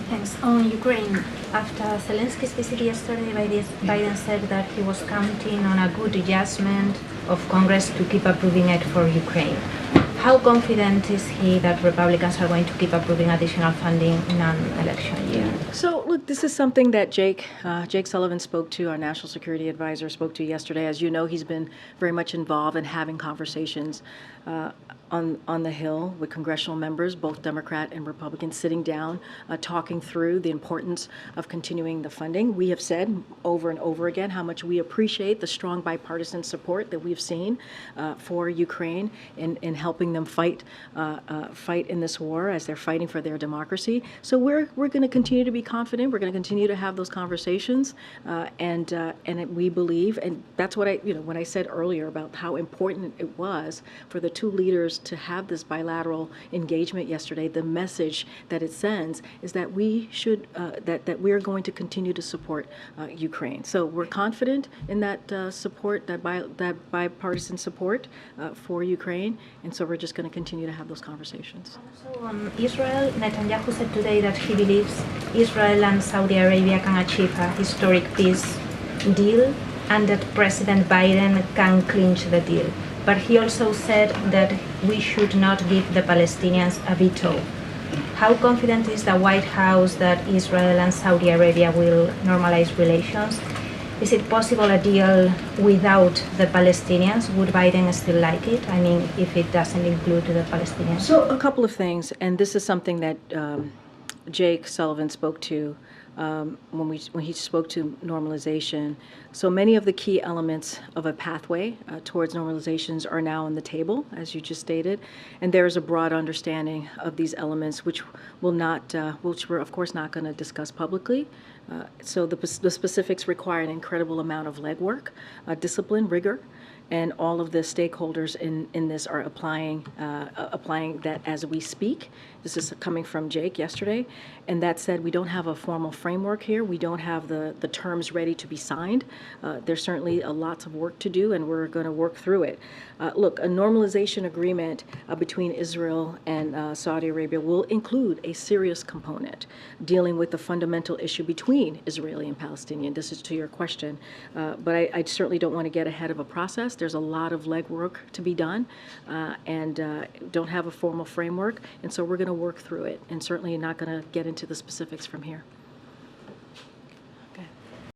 Thanks. On Ukraine, after Zelensky's visit yesterday, Biden said that he was counting on a good judgment of Congress to keep approving aid for Ukraine. How confident is he that Republicans are going to keep approving additional funding in an election year? So, look, this is something that Jake Sullivan spoke to, our national security advisor spoke to yesterday. As you know, he's been very much involved in having conversations on the Hill with congressional members, both Democrat and Republican, sitting down, talking through the importance of continuing the funding. We have said over and over again how much we appreciate the strong bipartisan support that we've seen for Ukraine in helping them fight in this war as they're fighting for their democracy. So we're going to continue to be confident. We're going to continue to have those conversations, and we believe, and that's what when I said earlier about how important it was for the two leaders to have this bilateral engagement yesterday. The message that it sends is that we should that we are going to continue to support Ukraine. So we're confident in that support, that bipartisan support for Ukraine, and so we're just going to continue to have those conversations. So on Israel, Netanyahu said today that he believes Israel and Saudi Arabia can achieve a historic peace deal and that President Biden can clinch the deal. But he also said that we should not give the Palestinians a veto. How confident is the White House that Israel and Saudi Arabia will normalize relations? Is it possible a deal without the Palestinians? Would Biden still like it? I mean, if it doesn't include the Palestinians? So a couple of things, and this is something that Jake Sullivan spoke to when he spoke to normalization. So many of the key elements of a pathway towards normalizations are now on the table, as you just stated, and there is a broad understanding of these elements, which we're of course not going to discuss publicly. So the specifics require an incredible amount of legwork, discipline, rigor, and all of the stakeholders in this are applying that as we speak. This is coming from Jake yesterday. And that said, we don't have a formal framework here. We don't have the terms ready to be signed. There's certainly lots of work to do, and we're going to work through it. Look, a normalization agreement between Israel and Saudi Arabia will include a serious component dealing with the fundamental issue between Israeli and Palestinian. This is to your question. But I certainly don't want to get ahead of a process. There's a lot of legwork to be done, and don't have a formal framework. And so we're going to work through it, and certainly not going to get into the specifics from here.